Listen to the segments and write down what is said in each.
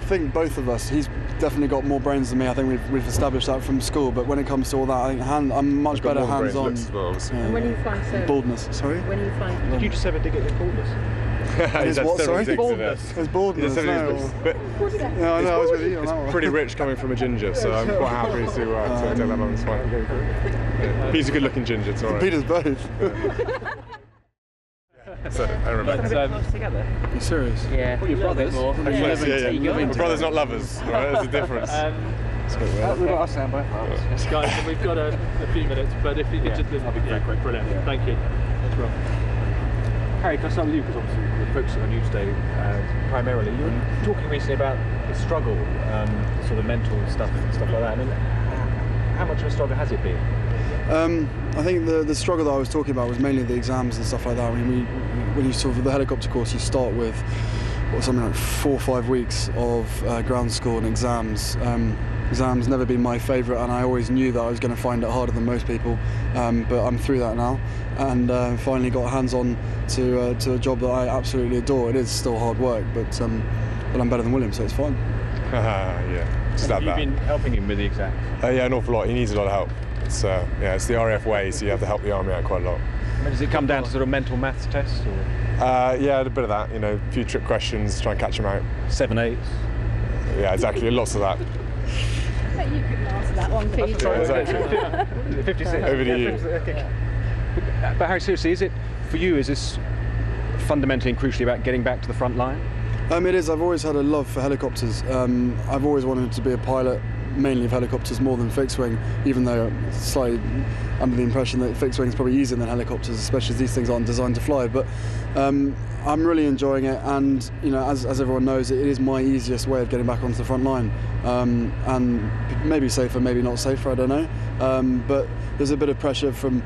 think both of us. He's definitely got more brains than me. I think we've established that from school. But when it comes to all that, I think I'm much better hands-on. And when are you flying service? Baldness. Sorry. When are you flying? Did you just have a dig at your baldness? His what? Sorry. Baldness. His baldness. No, I was with you on that one. It's pretty rich coming from a ginger, so I'm quite happy to take that on this one. Yeah. Peter's a good-looking ginger. It's all right. Peter's both. So, I remember. Together. Are you serious? Yeah. Well, your brothers. Yeah. We're brothers, not lovers. Right? There's a difference. We've got our soundbite. Guys, we've got a few minutes, but if you could just... I'll be very quick. Brilliant. Yeah. Thank you. That's Rob. Harry, can I start with you, because obviously we're focusing on you today primarily. You were talking recently about the struggle, sort of mental stuff like that. I mean, how much of a struggle has it been? I think the struggle that I was talking about was mainly the exams and stuff like that. I mean, when you sort of the helicopter course, you start with something like 4 or 5 weeks of ground school and exams. Exams never been my favourite, and I always knew that I was going to find it harder than most people. But I'm through that now, and finally got hands-on to a job that I absolutely adore. It is still hard work, but I'm better than William, so it's fine. Yeah. Have you been helping him with the exams? Yeah, an awful lot. He needs a lot of help. It's the RAF way, so you have to help the army out quite a lot. I mean, does it come down to sort of mental maths tests? Or? Yeah, a bit of that. A few trick questions, try and catch him out. 7 8s. Yeah, exactly. Lots of that. I bet you couldn't answer that one, Peter. Exactly. 56. Over to you. But Harry, seriously, is this fundamentally and crucially about getting back to the front line? It is. I've always had a love for helicopters. I've always wanted to be a pilot, mainly of helicopters more than fixed wing, even though I'm slightly under the impression that fixed wing is probably easier than helicopters, especially as these things aren't designed to fly. But I'm really enjoying it, and as everyone knows, it is my easiest way of getting back onto the front line, and maybe safer, maybe not safer, I don't know. But there's a bit of pressure from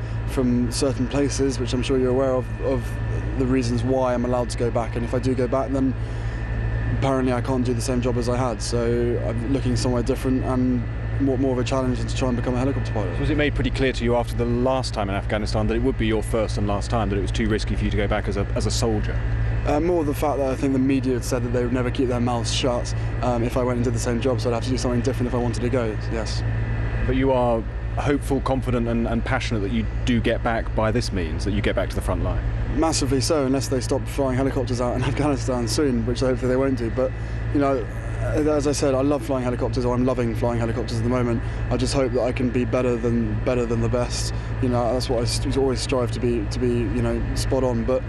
certain places, which I'm sure you're aware of the reasons why I'm allowed to go back, and if I do go back, then apparently I can't do the same job as I had, so I'm looking somewhere different and more of a challenge to try and become a helicopter pilot. Was it made pretty clear to you after the last time in Afghanistan that it would be your first and last time, that it was too risky for you to go back as a soldier? More the fact that I think the media had said that they would never keep their mouths shut if I went and did the same job, so I'd have to do something different if I wanted to go, yes. But you are hopeful, confident and passionate that you do get back by this means, that you get back to the front line? Massively so, unless they stop flying helicopters out in Afghanistan soon, which hopefully they won't do. But as I said, I love flying helicopters, or I'm loving flying helicopters at the moment. I just hope that I can be better than the best. That's what I always strive to be spot on. But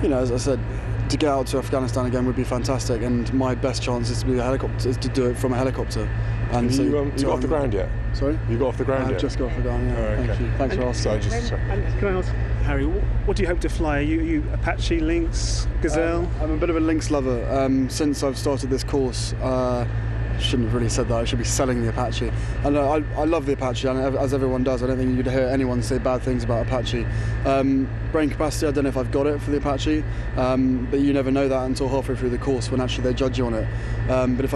as I said, to get out to Afghanistan again would be fantastic, and my best chance is to do it from a helicopter. And you got off the ground yet? Sorry? You got off the ground yet? I've just got off the ground, yeah. Okay. Thank you. Thanks for asking. And can I ask, Harry, what do you hope to fly? Are you Apache, Lynx, Gazelle? I'm a bit of a Lynx lover. Since I've started this course, shouldn't have really said that. I should be selling the Apache. And I love the Apache, and as everyone does. I don't think you'd hear anyone say bad things about Apache. Brain capacity, I don't know if I've got it for the Apache, but you never know that until halfway through the course when actually they judge you on it. But if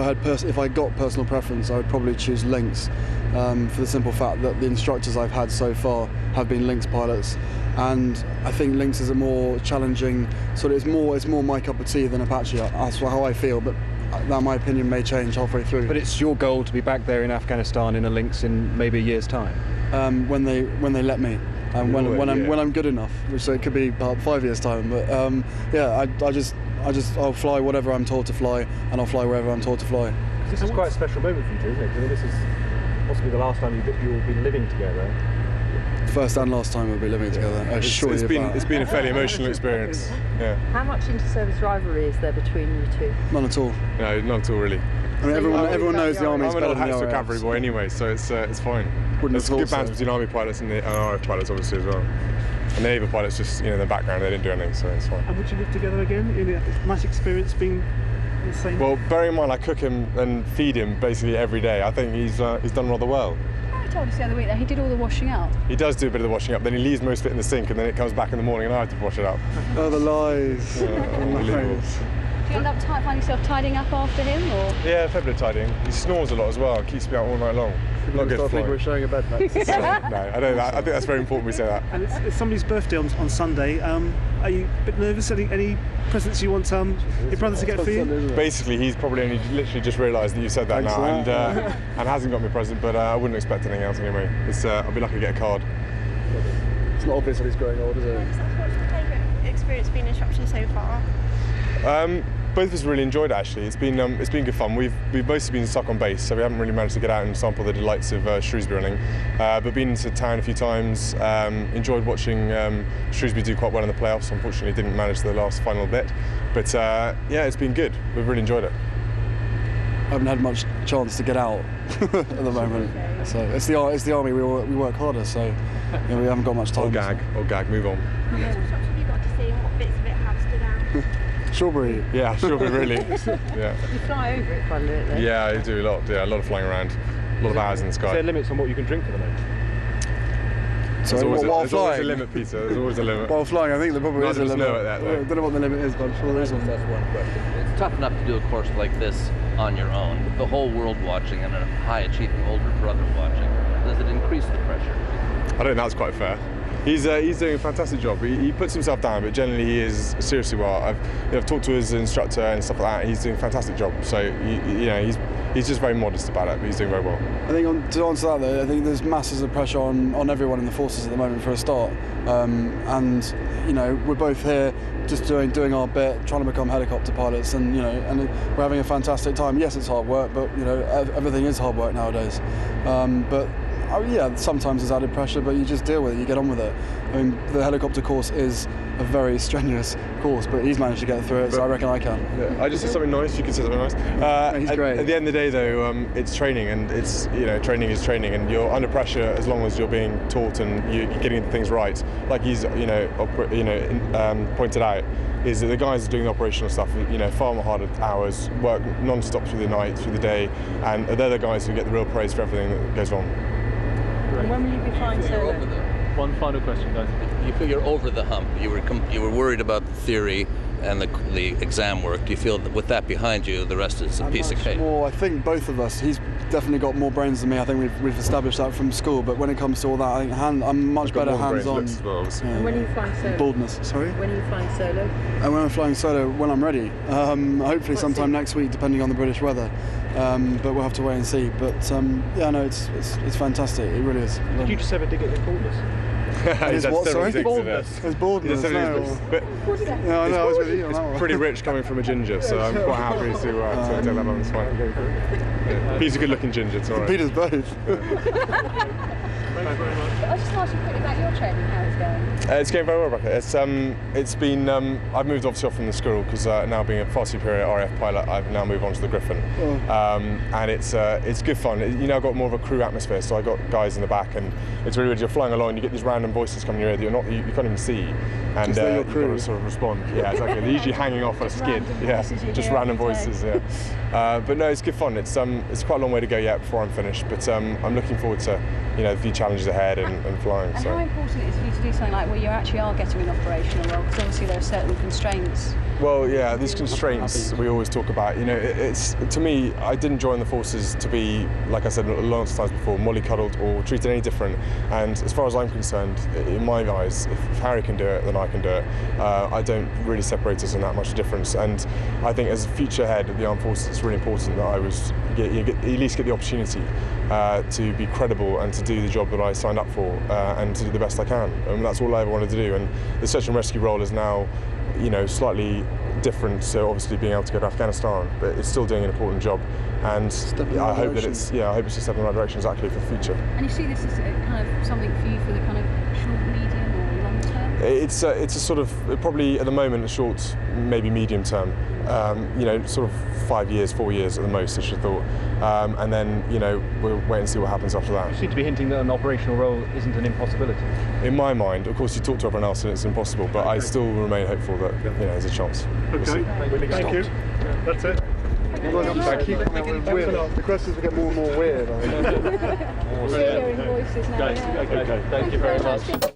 I got personal preference, I would probably choose Lynx, for the simple fact that the instructors I've had so far have been Lynx pilots, and I think Lynx is a more challenging it's more my cup of tea than Apache. That's how I feel, but that my opinion may change halfway through. But it's your goal to be back there in Afghanistan in a Lynx in maybe a year's time? When they let me, when I'm good enough, which it could be about 5 years' time. But I'll fly whatever I'm told to fly, and I'll fly wherever I'm told to fly. This is quite a special moment for you two, isn't it? Because this is possibly the last time you'll be living together. First and last time we'll be living together. It's been a fairly emotional experience. Yeah. How much inter-service rivalry is there between you two? None at all. No, not at all really. I mean, everyone knows the Army's better than the RAF. I'm a cavalry boy anyway, so it's fine. There's good balance between Army pilots and RAF pilots obviously as well. And the Naval pilots just, in the background, they didn't do anything, so it's fine. And would you live together again? Nice experience being the same? Well, bearing in mind I cook him and feed him basically every day, I think he's done rather well. I told us the other week that he did all the washing out. He does do a bit of the washing up, then he leaves most of it in the sink, and then it comes back in the morning and I have to wash it up. Oh, the lies. Unbelievable. Do you end up find yourself tidying up after him, or? Yeah, a fair bit of tidying. He snores a lot as well. Keeps me out all night long. Not good for flying. We're showing a bed next. No, I don't. I think that's very important we say that. And it's somebody's birthday on Sunday. Are you a bit nervous? Any presents you want your brother to get for you? Basically, he's probably only literally just realised that you said that now, and hasn't got me a present. But I wouldn't expect anything else anyway. I'll be lucky to get a card. It's not obvious that he's growing old, is it? What's your favourite experience being in Shropshire so far? Both of us really enjoyed it actually. It's been good fun. We've mostly been stuck on base, so we haven't really managed to get out and sample the delights of Shrewsbury running. But been into town a few times. Enjoyed watching Shrewsbury do quite well in the playoffs. Unfortunately, didn't manage the last final bit. But yeah, it's been good. We've really enjoyed it. I haven't had much chance to get out at the moment. So it's the army. We work harder, so we haven't got much time. Or gag. Move on. What have you got to see and what bits of it have stood out? Shawbury. Yeah, Shawbury really. Yeah. You fly over it quite a bit, though. Yeah, I do a lot. Yeah, a lot of flying around, a lot of hours in the sky. Is there limits on what you can drink for the moment? So there's while always flying, a limit, Peter. There's always a limit. While flying, I think there probably is a limit. Know it that, I don't know what the limit is, but I'm sure there is one. That's one question. It's tough enough to do a course like this on your own, with the whole world watching and a high-achieving older brother watching. Does it increase the pressure? I don't think that's quite fair. He's doing a fantastic job. He puts himself down, but generally he is seriously well. I've talked to his instructor and stuff like that. He's doing a fantastic job. So he's just very modest about it, but he's doing very well. I think to answer that though, I think there's masses of pressure on everyone in the forces at the moment for a start, and we're both here just doing our bit, trying to become helicopter pilots, and we're having a fantastic time. Yes, it's hard work, but everything is hard work nowadays. But yeah, sometimes there's added pressure, but you just deal with it, you get on with it. I mean, the helicopter course is a very strenuous course, but he's managed to get through it, so I reckon I can. Yeah, I just said something nice, you could say something nice. He's great. At the end of the day though, it's training, and it's, training is training, and you're under pressure as long as you're being taught and you're getting things right. Like he's, pointed out, is that the guys are doing the operational stuff, far more harder hours, work non-stop through the night, through the day, and they're the guys who get the real praise for everything that goes on. And when will you be flying solo? One final question, guys. You feel you're over the hump. You were worried about the theory and the exam work. Do you feel that with that behind you, the rest is a piece of cake? Well, I think both of us. He's definitely got more brains than me. I think we've established that from school. But when it comes to all that, I think I'm much better hands-on. Well, And when are you flying solo? Baldness. Sorry. When are you flying solo? And when I'm flying solo, when I'm ready. Hopefully sometime next week, depending on the British weather. But we'll have to wait and see. But yeah, no, it's fantastic. It really is. Did you just ever dig at the baldness? It's what, sorry? Baldness. It's baldness. No, I was with you on that one. Pretty rich coming from a ginger, so I'm quite happy to take that on. It's fine. Yeah. He's a good-looking ginger. It's all right. Peter's both. I'll just ask you quickly about your training, how it's going. It's going very well, Rebecca. It's been. I've moved obviously off from the Squirrel because now being a far superior RAF pilot, I've now moved on to the Griffin, and it's good fun. I've got more of a crew atmosphere, so I got guys in the back, and it's really weird. You're flying along, you get these random voices coming in your ear that you can't even see, and you've got to sort of respond. Yeah, exactly. They're usually hanging off a skid. Yeah, just random voices. Yeah, but no, it's good fun. It's quite a long way to go yet before I'm finished, but I'm looking forward to a few challenges ahead and flying. And how important is it for you to do something like where you actually are getting an operational role? Because obviously there are certain constraints. Well, yeah, these constraints we always talk about. It's to me, I didn't join the forces to be, like I said lots of times before, mollycoddled or treated any different. And as far as I'm concerned, in my eyes, if Harry can do it, then I can do it. I don't really separate us in that much difference. And I think as a future head of the armed forces, it's really important that I at least get the opportunity to be credible and to do the job that I signed up for and to do the best I can. And that's all I ever wanted to do. And the search and rescue role is now, slightly different. So obviously being able to go to Afghanistan, but it's still doing an important job. And I hope that it's a step in the right direction exactly for the future. And you see this as kind of something for you for the kind of short, medium, or long term? It's a sort of probably at the moment a short, maybe medium term. Sort of 5 years, 4 years at the most, I should have thought. And then, we'll wait and see what happens after that. You seem to be hinting that an operational role isn't an impossibility. In my mind, of course, you talk to everyone else and it's impossible, but I still remain hopeful that there's a chance. Okay, thank you. That's it. Thank you. The questions will get more and more weird. Hearing voices now. Okay, thank you very much.